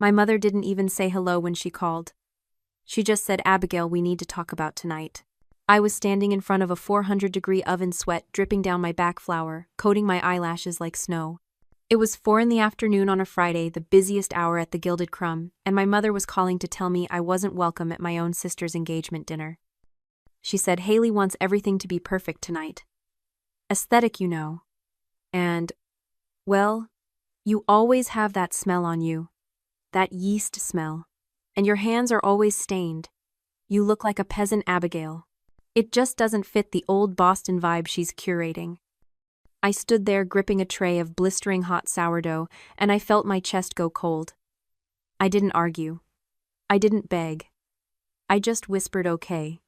My mother didn't even say hello when she called. She just said, "Abigail, we need to talk about tonight." I was standing in front of a 400-degree oven, sweat dripping down my back, flour coating my eyelashes like snow. It was 4 in the afternoon on a Friday, the busiest hour at the Gilded Crumb, and my mother was calling to tell me I wasn't welcome at my own sister's engagement dinner. She said, "Haley wants everything to be perfect tonight. Aesthetic, you know. And, well, you always have that smell on you. That yeast smell. And your hands are always stained. You look like a peasant, Abigail. It just doesn't fit the old Boston vibe she's curating." I stood there gripping a tray of blistering hot sourdough, and I felt my chest go cold. I didn't argue. I didn't beg. I just whispered okay.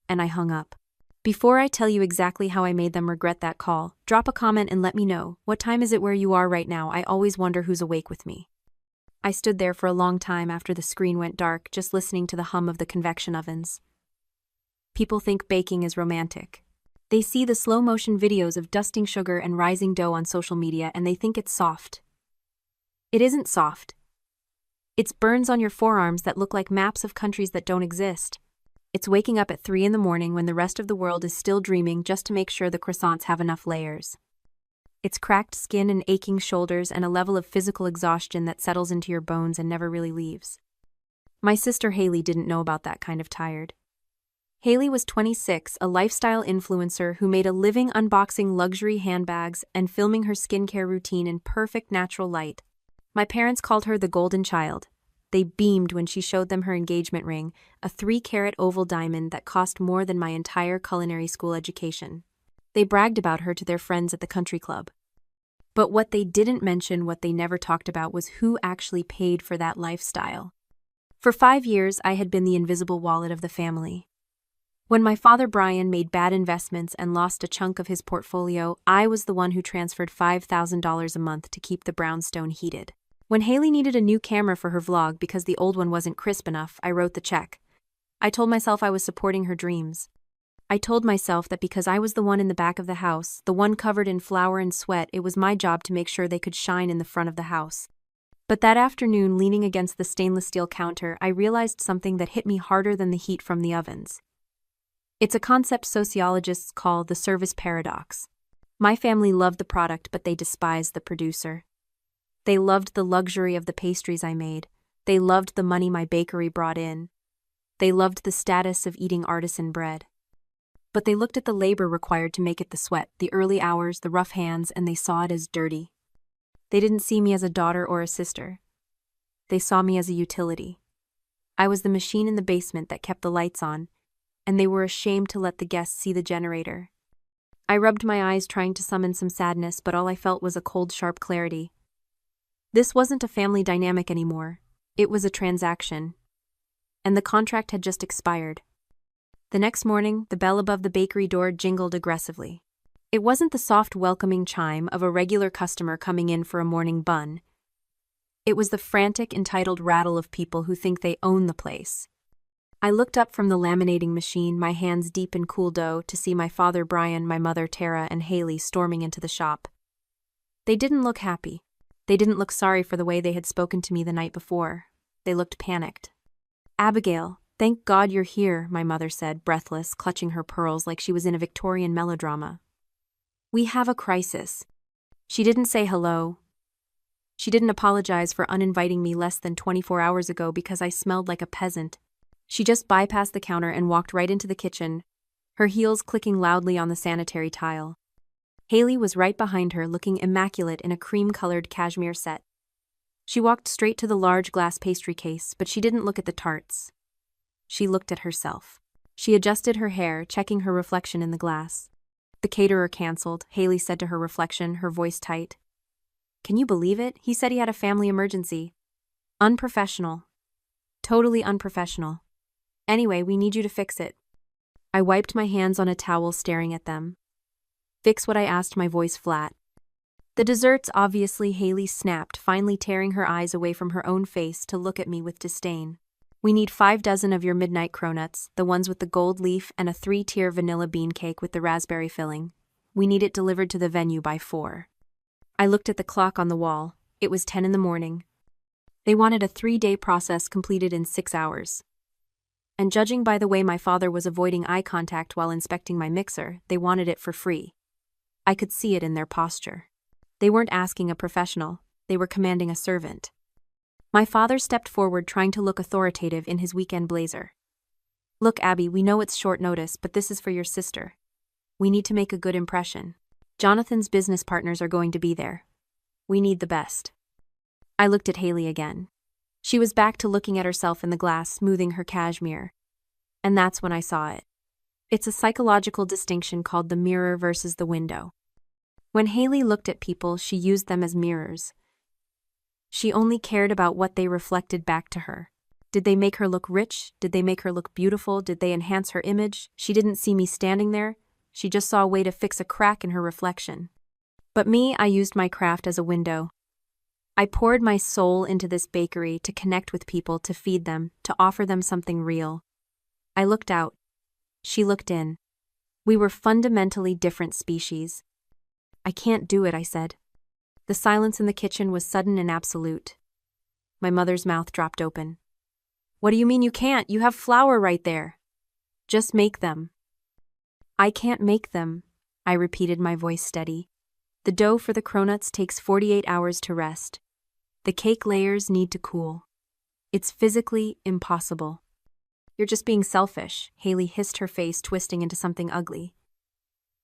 And I hung up. Before I tell you exactly how I made them regret that call, drop a comment and let me know, what time is it where you are right now? I always wonder who's awake with me. I stood there for a long time after the screen went dark, just listening to the hum of the convection ovens. People think baking is romantic. They see the slow-motion videos of dusting sugar and rising dough on social media and they think it's soft. It isn't soft. It's burns on your forearms that look like maps of countries that don't exist. It's waking up at 3 in the morning when the rest of the world is still dreaming just to make sure the croissants have enough layers. It's cracked skin and aching shoulders and a level of physical exhaustion that settles into your bones and never really leaves. My sister Haley didn't know about that kind of tired. Haley was 26, a lifestyle influencer who made a living unboxing luxury handbags and filming her skincare routine in perfect natural light. My parents called her the golden child. They beamed when she showed them her engagement ring, a 3-carat oval diamond that cost more than my entire culinary school education. They bragged about her to their friends at the country club. But what they didn't mention, what they never talked about, was who actually paid for that lifestyle. For 5 years, I had been the invisible wallet of the family. When my father Brian made bad investments and lost a chunk of his portfolio, I was the one who transferred $5,000 a month to keep the brownstone heated. When Haley needed a new camera for her vlog because the old one wasn't crisp enough, I wrote the check. I told myself I was supporting her dreams. I told myself that because I was the one in the back of the house, the one covered in flour and sweat, it was my job to make sure they could shine in the front of the house. But that afternoon, leaning against the stainless steel counter, I realized something that hit me harder than the heat from the ovens. It's a concept sociologists call the service paradox. My family loved the product, but they despised the producer. They loved the luxury of the pastries I made. They loved the money my bakery brought in. They loved the status of eating artisan bread. But they looked at the labor required to make it, the sweat, the early hours, the rough hands, and they saw it as dirty. They didn't see me as a daughter or a sister. They saw me as a utility. I was the machine in the basement that kept the lights on, and they were ashamed to let the guests see the generator. I rubbed my eyes trying to summon some sadness, but all I felt was a cold, sharp clarity. This wasn't a family dynamic anymore. It was a transaction. And the contract had just expired. The next morning, the bell above the bakery door jingled aggressively. It wasn't the soft, welcoming chime of a regular customer coming in for a morning bun. It was the frantic, entitled rattle of people who think they own the place. I looked up from the laminating machine, my hands deep in cool dough, to see my father Brian, my mother Tara, and Haley storming into the shop. They didn't look happy. They didn't look sorry for the way they had spoken to me the night before. They looked panicked. "Abigail, thank God you're here," my mother said, breathless, clutching her pearls like she was in a Victorian melodrama. "We have a crisis." She didn't say hello. She didn't apologize for uninviting me less than 24 hours ago because I smelled like a peasant. She just bypassed the counter and walked right into the kitchen, her heels clicking loudly on the sanitary tile. Haley was right behind her, looking immaculate in a cream-colored cashmere set. She walked straight to the large glass pastry case, but she didn't look at the tarts. She looked at herself. She adjusted her hair, checking her reflection in the glass. "The caterer canceled," Haley said to her reflection, her voice tight. "Can you believe it? He said he had a family emergency." "Unprofessional. Totally unprofessional. Anyway, we need you to fix it." I wiped my hands on a towel, staring at them. "Fix what?" I asked, my voice flat. "The desserts, obviously," Haley snapped, finally tearing her eyes away from her own face to look at me with disdain. "We need 5 dozen of your midnight cronuts, the ones with the gold leaf, and a 3-tier vanilla bean cake with the raspberry filling. We need it delivered to the venue by 4. I looked at the clock on the wall. It was 10 in the morning. They wanted a 3-day process completed in 6 hours. And judging by the way my father was avoiding eye contact while inspecting my mixer, they wanted it for free. I could see it in their posture. They weren't asking a professional, they were commanding a servant. My father stepped forward, trying to look authoritative in his weekend blazer. "Look, Abby, we know it's short notice, but this is for your sister. We need to make a good impression. Jonathan's business partners are going to be there. We need the best." I looked at Haley again. She was back to looking at herself in the glass, smoothing her cashmere. And that's when I saw it. It's a psychological distinction called the mirror versus the window. When Haley looked at people, she used them as mirrors. She only cared about what they reflected back to her. Did they make her look rich? Did they make her look beautiful? Did they enhance her image? She didn't see me standing there. She just saw a way to fix a crack in her reflection. But me, I used my craft as a window. I poured my soul into this bakery to connect with people, to feed them, to offer them something real. I looked out. She looked in. We were fundamentally different species. "I can't do it," I said. The silence in the kitchen was sudden and absolute. My mother's mouth dropped open. "What do you mean you can't? You have flour right there. Just make them." "I can't make them," I repeated, my voice steady. "The dough for the cronuts takes 48 hours to rest. The cake layers need to cool. It's physically impossible." "You're just being selfish," Haley hissed, her face twisting into something ugly.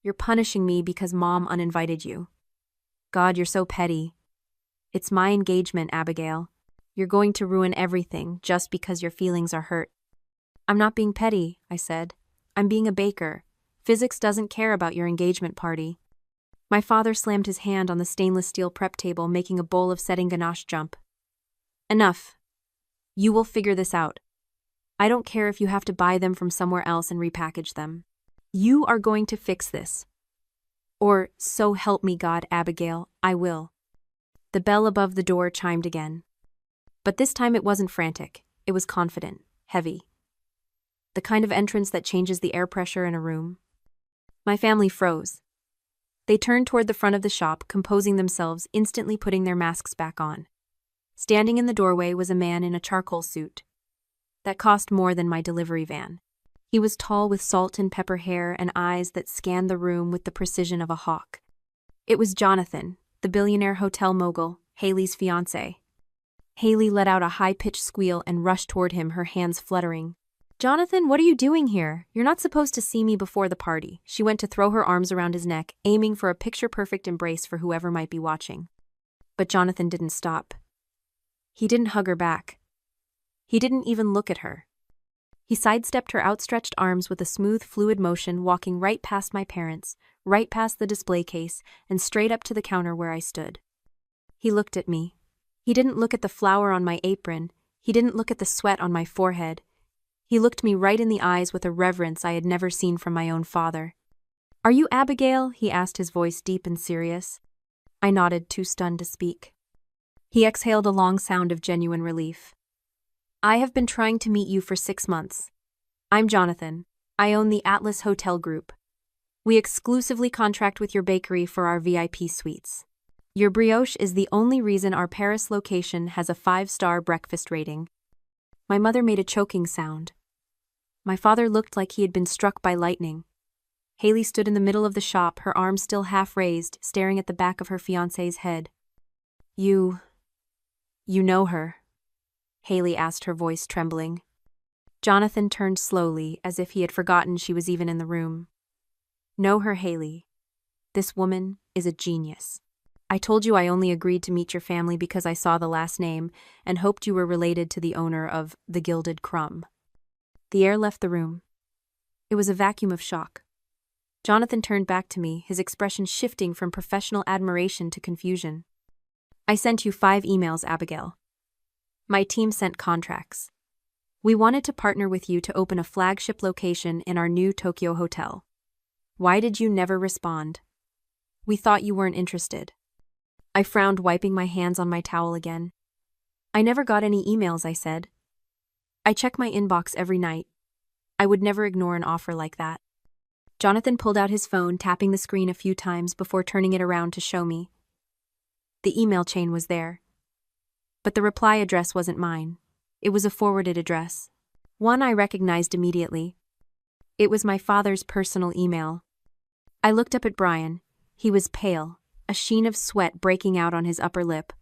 "You're punishing me because Mom uninvited you. God, you're so petty. It's my engagement, Abigail. You're going to ruin everything just because your feelings are hurt." "I'm not being petty," I said. "I'm being a baker. Physics doesn't care about your engagement party." My father slammed his hand on the stainless steel prep table, making a bowl of setting ganache jump. "Enough. You will figure this out. I don't care if you have to buy them from somewhere else and repackage them. You are going to fix this. Or, so help me God, Abigail, I will." The bell above the door chimed again. But this time it wasn't frantic. It was confident, heavy. The kind of entrance that changes the air pressure in a room. My family froze. They turned toward the front of the shop, composing themselves, instantly putting their masks back on. Standing in the doorway was a man in a charcoal suit. That cost more than my delivery van. He was tall, with salt and pepper hair and eyes that scanned the room with the precision of a hawk. It was Jonathan, the billionaire hotel mogul, Haley's fiancé. Haley let out a high-pitched squeal and rushed toward him, her hands fluttering. "Jonathan, what are you doing here? You're not supposed to see me before the party." She went to throw her arms around his neck, aiming for a picture-perfect embrace for whoever might be watching. But Jonathan didn't stop. He didn't hug her back. He didn't even look at her. He sidestepped her outstretched arms with a smooth, fluid motion, walking right past my parents, right past the display case, and straight up to the counter where I stood. He looked at me. He didn't look at the flour on my apron. He didn't look at the sweat on my forehead. He looked me right in the eyes with a reverence I had never seen from my own father. "Are you Abigail?" he asked, his voice deep and serious. I nodded, too stunned to speak. He exhaled a long sound of genuine relief. "I have been trying to meet you for 6 months. I'm Jonathan. I own the Atlas Hotel Group. We exclusively contract with your bakery for our VIP suites. Your brioche is the only reason our Paris location has a 5-star breakfast rating." My mother made a choking sound. My father looked like he had been struck by lightning. Haley stood in the middle of the shop, her arms still half raised, staring at the back of her fiancé's head. You know her?" Haley asked, her voice trembling. Jonathan turned slowly, as if he had forgotten she was even in the room. "Know her, Haley. This woman is a genius. I told you I only agreed to meet your family because I saw the last name and hoped you were related to the owner of the Gilded Crumb." The air left the room. It was a vacuum of shock. Jonathan turned back to me, his expression shifting from professional admiration to confusion. "I sent you 5 emails, Abigail. My team sent contracts. We wanted to partner with you to open a flagship location in our new Tokyo hotel. Why did you never respond? We thought you weren't interested." I frowned, wiping my hands on my towel again. "I never got any emails," I said. "I check my inbox every night. I would never ignore an offer like that." Jonathan pulled out his phone, tapping the screen a few times before turning it around to show me. The email chain was there. But the reply address wasn't mine. It was a forwarded address. One I recognized immediately. It was my father's personal email. I looked up at Brian. He was pale, a sheen of sweat breaking out on his upper lip.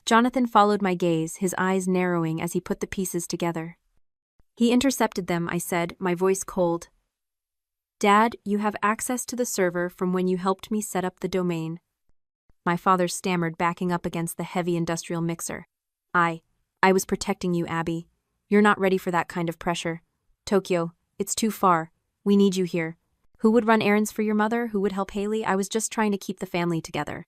Jonathan followed my gaze, his eyes narrowing as he put the pieces together. He intercepted them, I said, my voice cold. Dad, you have access to the server from when you helped me set up the domain. My father stammered, backing up against the heavy industrial mixer. I was protecting you, Abby. You're not ready for that kind of pressure. Tokyo, it's too far. We need you here. Who would run errands for your mother? Who would help Haley? I was just trying to keep the family together.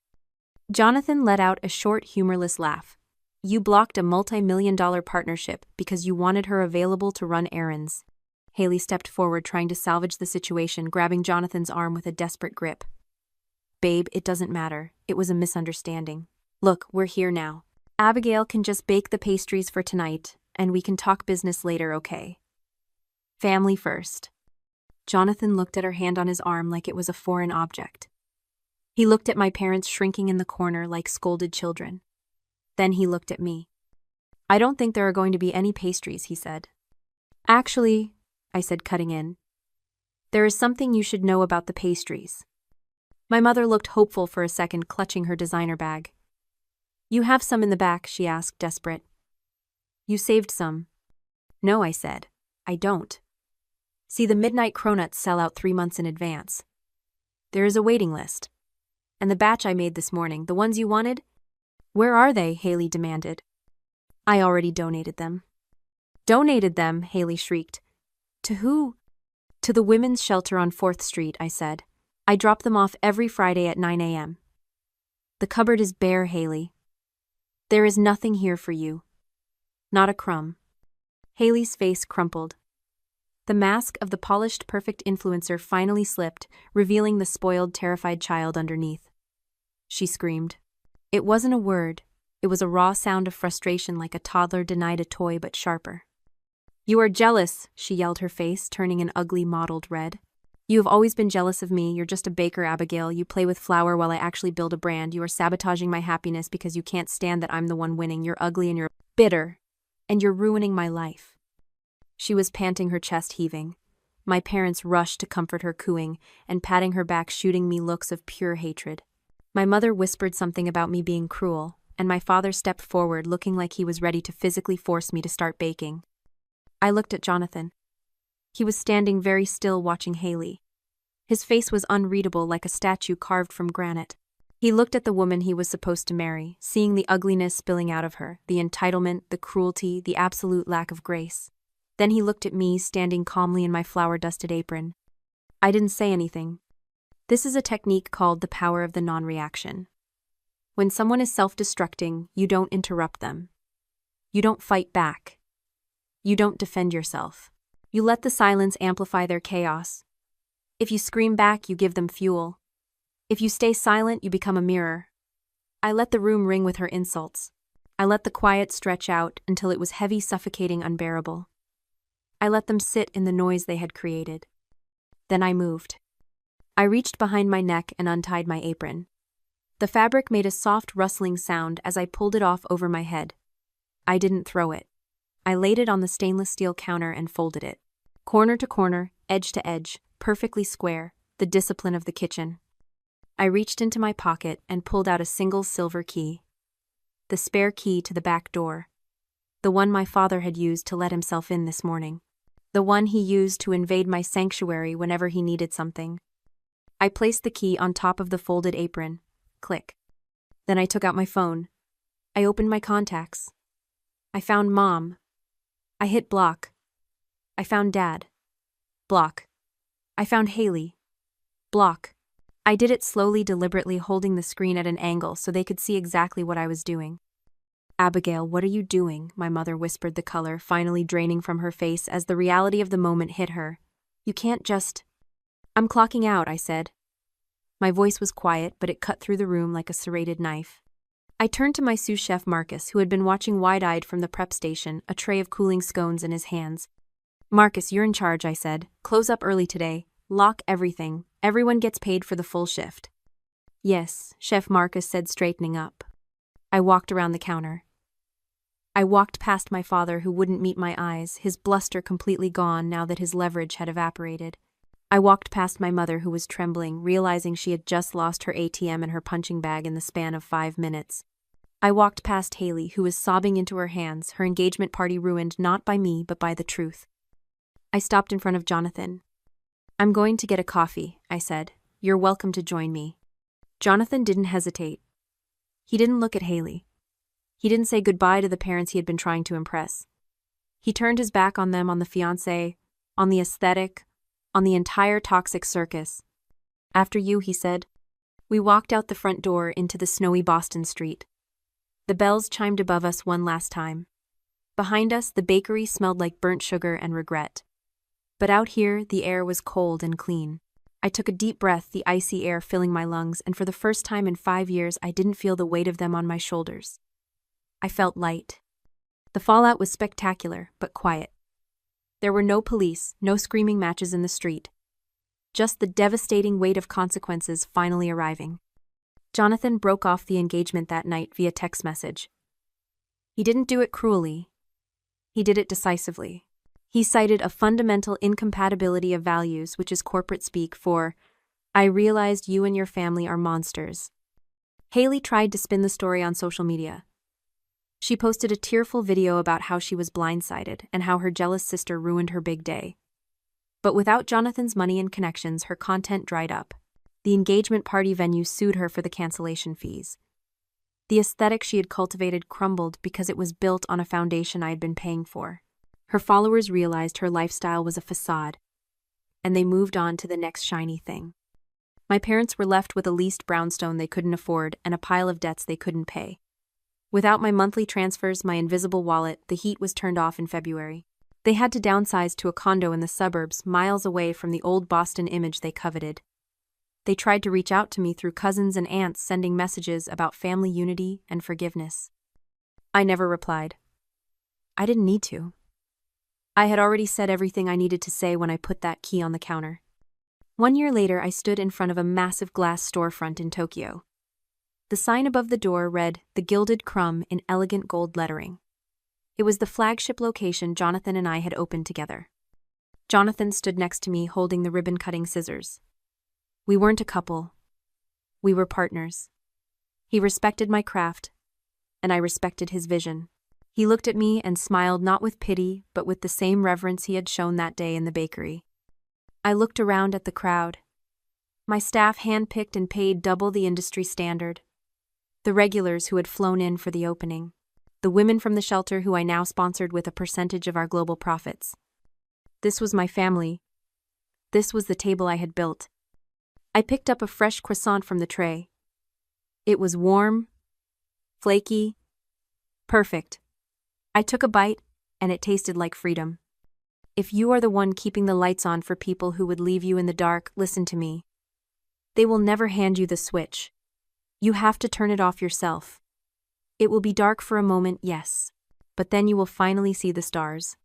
Jonathan let out a short, humorless laugh. You blocked a multi-million-dollar partnership because you wanted her available to run errands. Haley stepped forward, trying to salvage the situation, grabbing Jonathan's arm with a desperate grip. Babe, it doesn't matter. It was a misunderstanding. Look, we're here now. Abigail can just bake the pastries for tonight, and we can talk business later, okay? Family first. Jonathan looked at her hand on his arm like it was a foreign object. He looked at my parents shrinking in the corner like scolded children. Then he looked at me. I don't think there are going to be any pastries, he said. Actually, I said, cutting in. There is something you should know about the pastries. My mother looked hopeful for a second, clutching her designer bag. You have some in the back, she asked, desperate. You saved some. No, I said. I don't. See, the midnight cronuts sell out 3 months in advance. There is a waiting list. And the batch I made this morning, the ones you wanted? Where are they? Haley demanded. I already donated them. Donated them? Haley shrieked. To who? To the women's shelter on 4th Street, I said. I drop them off every Friday at 9 a.m. The cupboard is bare, Haley. There is nothing here for you. Not a crumb. Haley's face crumpled. The mask of the polished, perfect influencer finally slipped, revealing the spoiled, terrified child underneath. She screamed. It wasn't a word. It was a raw sound of frustration, like a toddler denied a toy, but sharper. You are jealous, she yelled, her face turning an ugly, mottled red. You have always been jealous of me. You're just a baker, Abigail. You play with flour while I actually build a brand. You are sabotaging my happiness because you can't stand that I'm the one winning. You're ugly and you're bitter. And you're ruining my life. She was panting, her chest heaving. My parents rushed to comfort her, cooing and patting her back, shooting me looks of pure hatred. My mother whispered something about me being cruel, and my father stepped forward, looking like he was ready to physically force me to start baking. I looked at Jonathan. He was standing very still, watching Haley. His face was unreadable, like a statue carved from granite. He looked at the woman he was supposed to marry, seeing the ugliness spilling out of her, the entitlement, the cruelty, the absolute lack of grace. Then he looked at me, standing calmly in my flour-dusted apron. I didn't say anything. This is a technique called the power of the non-reaction. When someone is self-destructing, you don't interrupt them. You don't fight back. You don't defend yourself. You let the silence amplify their chaos. If you scream back, you give them fuel. If you stay silent, you become a mirror. I let the room ring with her insults. I let the quiet stretch out until it was heavy, suffocating, unbearable. I let them sit in the noise they had created. Then I moved. I reached behind my neck and untied my apron. The fabric made a soft, rustling sound as I pulled it off over my head. I didn't throw it. I laid it on the stainless steel counter and folded it. Corner to corner, edge to edge, perfectly square, the discipline of the kitchen. I reached into my pocket and pulled out a single silver key. The spare key to the back door. The one my father had used to let himself in this morning. The one he used to invade my sanctuary whenever he needed something. I placed the key on top of the folded apron. Click. Then I took out my phone. I opened my contacts. I found Mom. I hit block. I found Dad. Block. I found Haley. Block. I did it slowly, deliberately, holding the screen at an angle so they could see exactly what I was doing. Abigail, what are you doing? My mother whispered, the color finally draining from her face as the reality of the moment hit her. You can't just... I'm clocking out, I said. My voice was quiet, but it cut through the room like a serrated knife. I turned to my sous chef Marcus, who had been watching wide-eyed from the prep station, a tray of cooling scones in his hands. Marcus, you're in charge, I said. Close up early today. Lock everything. Everyone gets paid for the full shift. Yes, Chef Marcus said, straightening up. I walked around the counter. I walked past my father, who wouldn't meet my eyes, his bluster completely gone now that his leverage had evaporated. I walked past my mother, who was trembling, realizing she had just lost her ATM and her punching bag in the span of 5 minutes. I walked past Haley, who was sobbing into her hands, her engagement party ruined not by me but by the truth. I stopped in front of Jonathan. "I'm going to get a coffee," I said. "You're welcome to join me." Jonathan didn't hesitate. He didn't look at Haley. He didn't say goodbye to the parents he had been trying to impress. He turned his back on them, on the fiancé, on the aesthetic, on the entire toxic circus. "After you," he said. We walked out the front door into the snowy Boston street. The bells chimed above us one last time. Behind us, the bakery smelled like burnt sugar and regret. But out here, the air was cold and clean. I took a deep breath, the icy air filling my lungs, and for the first time in 5 years, I didn't feel the weight of them on my shoulders. I felt light. The fallout was spectacular, but quiet. There were no police, no screaming matches in the street. Just the devastating weight of consequences finally arriving. Jonathan broke off the engagement that night via text message. He didn't do it cruelly. He did it decisively. He cited a fundamental incompatibility of values, which is corporate speak for, "I realized you and your family are monsters." Haley tried to spin the story on social media. She posted a tearful video about how she was blindsided and how her jealous sister ruined her big day. But without Jonathan's money and connections, her content dried up. The engagement party venue sued her for the cancellation fees. The aesthetic she had cultivated crumbled because it was built on a foundation I had been paying for. Her followers realized her lifestyle was a facade, and they moved on to the next shiny thing. My parents were left with a leased brownstone they couldn't afford and a pile of debts they couldn't pay. Without my monthly transfers, my invisible wallet, the heat was turned off in February. They had to downsize to a condo in the suburbs, miles away from the old Boston image they coveted. They tried to reach out to me through cousins and aunts, sending messages about family unity and forgiveness. I never replied. I didn't need to. I had already said everything I needed to say when I put that key on the counter. 1 year later, I stood in front of a massive glass storefront in Tokyo. The sign above the door read, "The Gilded Crumb," in elegant gold lettering. It was the flagship location Jonathan and I had opened together. Jonathan stood next to me, holding the ribbon-cutting scissors. We weren't a couple. We were partners. He respected my craft, and I respected his vision. He looked at me and smiled, not with pity, but with the same reverence he had shown that day in the bakery. I looked around at the crowd. My staff handpicked and paid double the industry standard. The regulars who had flown in for the opening. The women from the shelter who I now sponsored with a percentage of our global profits. This was my family. This was the table I had built. I picked up a fresh croissant from the tray. It was warm, flaky, perfect. I took a bite, and it tasted like freedom. If you are the one keeping the lights on for people who would leave you in the dark, listen to me. They will never hand you the switch. You have to turn it off yourself. It will be dark for a moment, yes, but then you will finally see the stars.